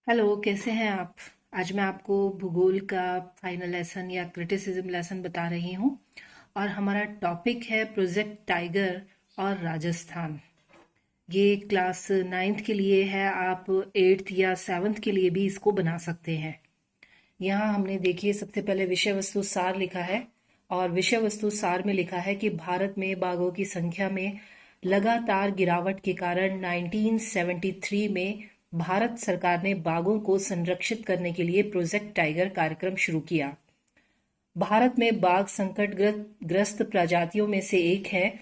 Hello, कैसे हैं आप? आज मैं आपको भूगोल का फाइनल लेसन या क्रिटिसिज्म लेसन बता रही हूँ। और हमारा टॉपिक है प्रोजेक्ट टाइगर और राजस्थान। ये क्लास नाइन्थ के लिए है, आप एट्थ या सेवन्थ के लिए भी इसको बना सकते हैं। यहाँ हमने देखिए सबसे पहले विषय वस्तु सार लिखा है। और विषय वस्तु सार में लिखा है कि भारत में बाघों की संख्या में लगातार गिरावट के कारण 1973 में भारत सरकार ने बाघों को संरक्षित करने के लिए प्रोजेक्ट टाइगर कार्यक्रम शुरू किया। भारत में बाघ संकट ग्रस्त प्रजातियों में से एक है,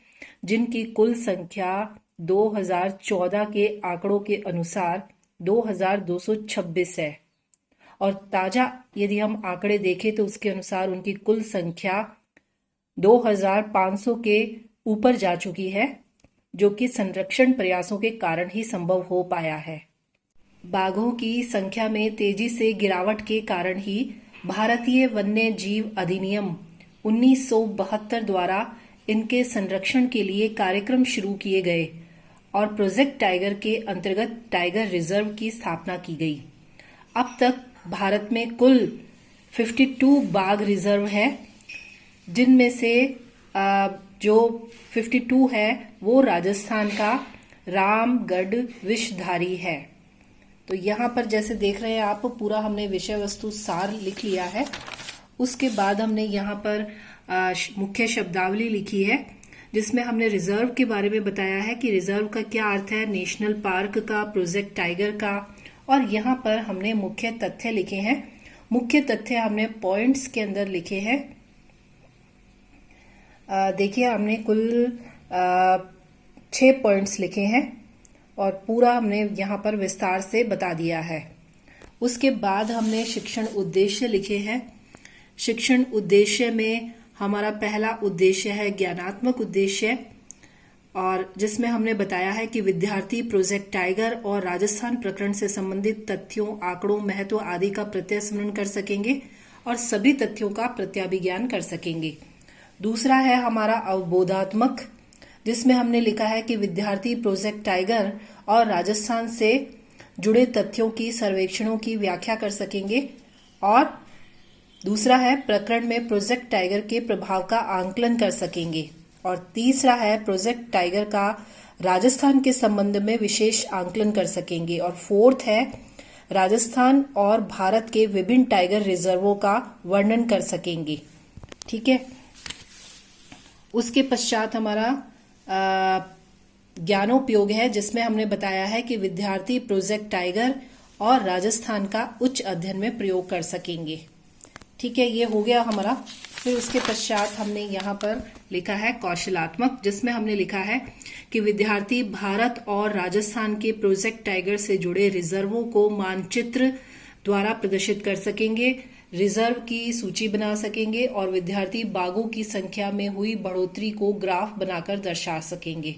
जिनकी कुल संख्या 2014 के आंकड़ों के अनुसार 2226 है। और ताजा यदि हम आंकड़े देखें तो उसके अनुसार उनकी कुल संख्या 2500 के ऊपर जा चुकी है, जो कि संरक्षण प्रयासों के कारण ही संभव हो पाया है। बाघों की संख्या में तेजी से गिरावट के कारण ही भारतीय वन्य जीव अधिनियम 1972 द्वारा इनके संरक्षण के लिए कार्यक्रम शुरू किए गए और प्रोजेक्ट टाइगर के अंतर्गत टाइगर रिजर्व की स्थापना की गई। अब तक भारत में कुल 52 बाघ रिजर्व है, जिनमें से जो 52 है वो राजस्थान का रामगढ़ विषधारी है। तो यहाँ पर जैसे देख रहे हैं आप, पूरा हमने विषय वस्तु सार लिख लिया है। उसके बाद हमने यहाँ पर मुख्य शब्दावली लिखी है, जिसमें हमने रिजर्व के बारे में बताया है कि रिजर्व का क्या अर्थ है, नेशनल पार्क का, प्रोजेक्ट टाइगर का। और यहाँ पर हमने मुख्य तथ्य लिखे हैं। मुख्य तथ्य हमने पॉइंट्स के अंदर लिखे हैं। देखिए हमने कुल 6 पॉइंट्स लिखे हैं और पूरा हमने यहाँ पर विस्तार से बता दिया है। उसके बाद हमने शिक्षण उद्देश्य लिखे हैं। शिक्षण उद्देश्य में हमारा पहला उद्देश्य है ज्ञानात्मक उद्देश्य, और जिसमें हमने बताया है कि विद्यार्थी प्रोजेक्ट टाइगर और राजस्थान प्रकरण से संबंधित तथ्यों, आंकड़ों, महत्व आदि का प्रत्यय कर सकेंगे और सभी तथ्यों का प्रत्याभिज्ञान कर सकेंगे। दूसरा है हमारा अवबोधात्मक, जिसमें हमने लिखा है कि विद्यार्थी प्रोजेक्ट टाइगर और राजस्थान से जुड़े तथ्यों की, सर्वेक्षणों की व्याख्या कर सकेंगे। और दूसरा है प्रकरण में प्रोजेक्ट टाइगर के प्रभाव का आंकलन कर सकेंगे। और तीसरा है प्रोजेक्ट टाइगर का राजस्थान के संबंध में विशेष आंकलन कर सकेंगे। और फोर्थ है राजस्थान और भारत के विभिन्न टाइगर रिजर्वों का वर्णन कर सकेंगे। ठीक है। उसके पश्चात हमारा ज्ञानोपयोग है, जिसमें हमने बताया है कि विद्यार्थी प्रोजेक्ट टाइगर और राजस्थान का उच्च अध्ययन में प्रयोग कर सकेंगे। ठीक है, ये हो गया हमारा। फिर उसके पश्चात हमने यहाँ पर लिखा है कौशलात्मक, जिसमें हमने लिखा है कि विद्यार्थी भारत और राजस्थान के प्रोजेक्ट टाइगर से जुड़े रिजर्वों को मानचित्र द्वारा प्रदर्शित कर सकेंगे, रिजर्व की सूची बना सकेंगे और विद्यार्थी बाघों की संख्या में हुई बढ़ोतरी को ग्राफ बनाकर दर्शा सकेंगे।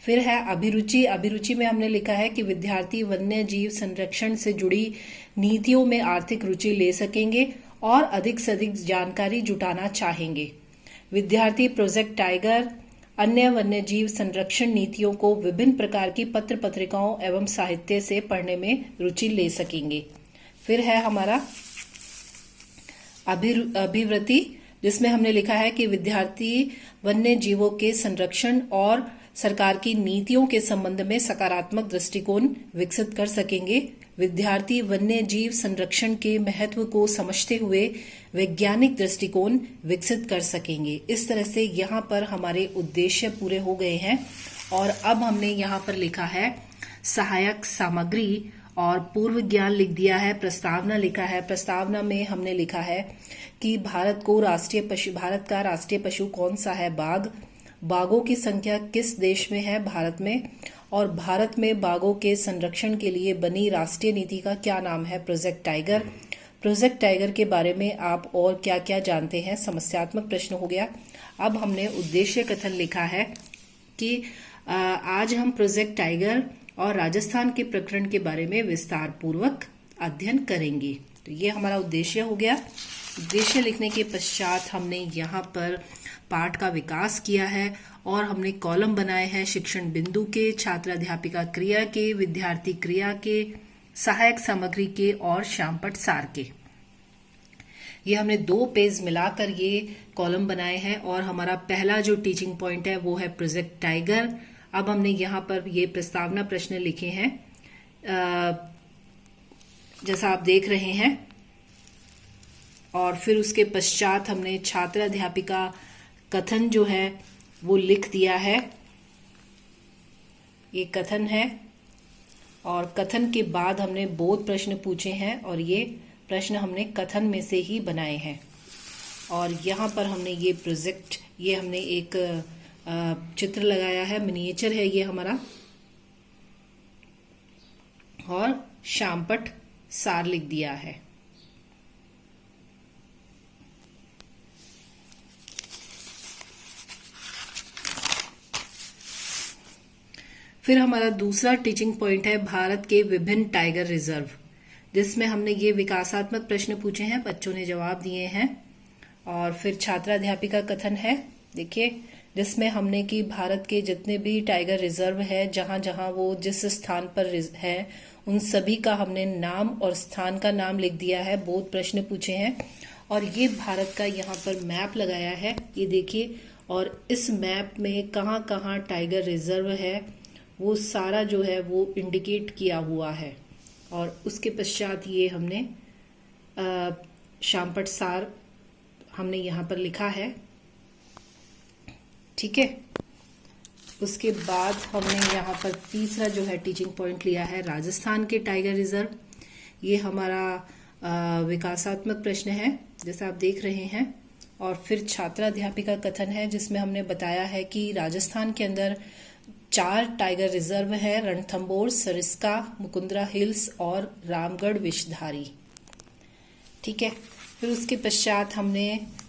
फिर है अभिरुचि। अभिरुचि में हमने लिखा है कि विद्यार्थी वन्य जीव संरक्षण से जुड़ी नीतियों में आर्थिक रुचि ले सकेंगे और अधिक से अधिक जानकारी जुटाना चाहेंगे। विद्यार्थी प्रोजेक्ट टाइगर अन्य वन्य जीव संरक्षण नीतियों को विभिन्न प्रकार की पत्र पत्रिकाओं एवं साहित्य से पढ़ने में रुचि ले सकेंगे। फिर है हमारा अभिवृत्ति, जिसमें हमने लिखा है कि विद्यार्थी वन्य जीवों के संरक्षण और सरकार की नीतियों के संबंध में सकारात्मक दृष्टिकोण विकसित कर सकेंगे। विद्यार्थी वन्य जीव संरक्षण के महत्व को समझते हुए वैज्ञानिक दृष्टिकोण विकसित कर सकेंगे। इस तरह से यहाँ पर हमारे उद्देश्य पूरे हो गए हैं। और अब हमने यहाँ पर लिखा है सहायक सामग्री और पूर्व ज्ञान लिख दिया है, प्रस्तावना लिखा है। प्रस्तावना में हमने लिखा है कि भारत का राष्ट्रीय पशु कौन सा है? बाघ। बाघों की संख्या किस देश में है? भारत में। और भारत में बाघों के संरक्षण के लिए बनी राष्ट्रीय नीति का क्या नाम है? Project tiger. प्रोजेक्ट टाइगर के बारे में आप और क्या क्या जानते हैं? समस्यात्मक प्रश्न हो गया। अब हमने उद्देश्य कथन लिखा है कि आज हम प्रोजेक्ट टाइगर और राजस्थान के प्रकरण के बारे में विस्तार पूर्वक अध्ययन करेंगे। तो ये हमारा उद्देश्य हो गया। उद्देश्य लिखने के पश्चात हमने यहाँ पर पाठ का विकास किया है और हमने कॉलम बनाए हैं शिक्षण बिंदु के, छात्र अध्यापिका क्रिया के, विद्यार्थी क्रिया के, सहायक सामग्री के और शामपट सार के। ये हमने 2 पेज मिलाकर ये कॉलम बनाए हैं और हमारा पहला जो टीचिंग पॉइंट है वो है प्रोजेक्ट टाइगर। अब हमने यहाँ पर ये प्रस्तावना प्रश्न लिखे हैं जैसा आप देख रहे हैं, और फिर उसके पश्चात हमने छात्र अध्यापिका कथन जो है वो लिख दिया है। ये कथन है और कथन के बाद हमने बोध प्रश्न पूछे हैं और ये प्रश्न हमने कथन में से ही बनाए हैं। और यहाँ पर हमने ये प्रोजेक्ट, ये हमने एक चित्र लगाया है, मिनिएचर है ये हमारा, और शामपट सार लिख दिया है। फिर हमारा दूसरा टीचिंग पॉइंट है भारत के विभिन्न टाइगर रिजर्व, जिसमें हमने ये विकासात्मक प्रश्न पूछे हैं, बच्चों ने जवाब दिए हैं। और फिर छात्राध्यापिका कथन है, देखिए, जिसमें हमने कि भारत के जितने भी टाइगर रिजर्व है, जहां जहां वो जिस स्थान पर है, उन सभी का हमने नाम और स्थान का नाम लिख दिया है। बोध प्रश्न पूछे हैं और ये भारत का यहाँ पर मैप लगाया है, ये देखिए, और इस मैप में कहाँ कहाँ टाइगर रिजर्व है वो सारा जो है वो इंडिकेट किया हुआ है। और उसके पश्चात ये हमने शामपट सार हमने यहाँ पर लिखा है, ठीक है। उसके बाद हमने यहाँ पर तीसरा जो है टीचिंग पॉइंट लिया है राजस्थान के टाइगर रिजर्व। ये हमारा विकासात्मक प्रश्न है जैसा आप देख रहे हैं। और फिर छात्राध्यापिका कथन है, जिसमें हमने बताया है कि राजस्थान के अंदर 4 टाइगर रिजर्व है, रणथंबोर, सरिस्का, मुकुंदरा हिल्स और रामगढ़ विषधारी, ठीक है। फिर उसके पश्चात हमने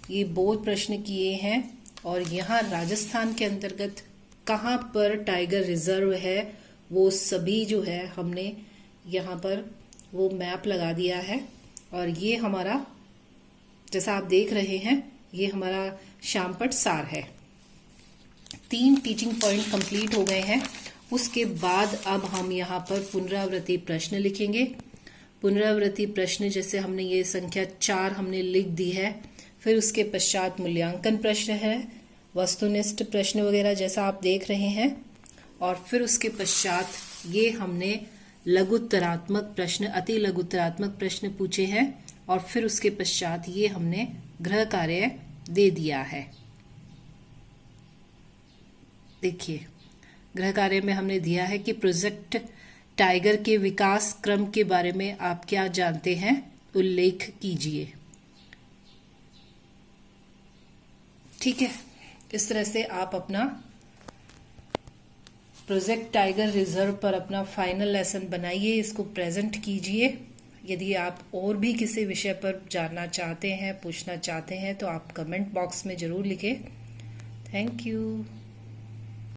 ये बोध प्रश्न किए हैं और यहाँ राजस्थान के अंतर्गत कहाँ पर टाइगर रिजर्व है वो सभी जो है हमने यहाँ पर वो मैप लगा दिया है। और ये हमारा, जैसा आप देख रहे हैं, ये हमारा शामपट सार है। 3 टीचिंग पॉइंट कंप्लीट हो गए हैं। उसके बाद अब हम यहाँ पर पुनरावृत्ति प्रश्न लिखेंगे। पुनरावृत्ति प्रश्न जैसे हमने ये संख्या 4 हमने लिख दी है। फिर उसके पश्चात मूल्यांकन प्रश्न है, वस्तुनिष्ठ प्रश्न वगैरह जैसा आप देख रहे हैं। और फिर उसके पश्चात ये हमने लघुत्तरात्मक प्रश्न, अति लघुत्तरात्मक प्रश्न पूछे हैं। और फिर उसके पश्चात ये हमने गृह कार्य दे दिया है। देखिए, गृह कार्य में हमने दिया है कि प्रोजेक्ट टाइगर के विकास क्रम के बारे में आप क्या जानते हैं, उल्लेख कीजिए, ठीक है। इस तरह से आप अपना प्रोजेक्ट टाइगर रिजर्व पर अपना फाइनल लेसन बनाइए, इसको प्रेजेंट कीजिए। यदि आप और भी किसी विषय पर जानना चाहते हैं, पूछना चाहते हैं, तो आप कमेंट बॉक्स में जरूर लिखें। Thank you.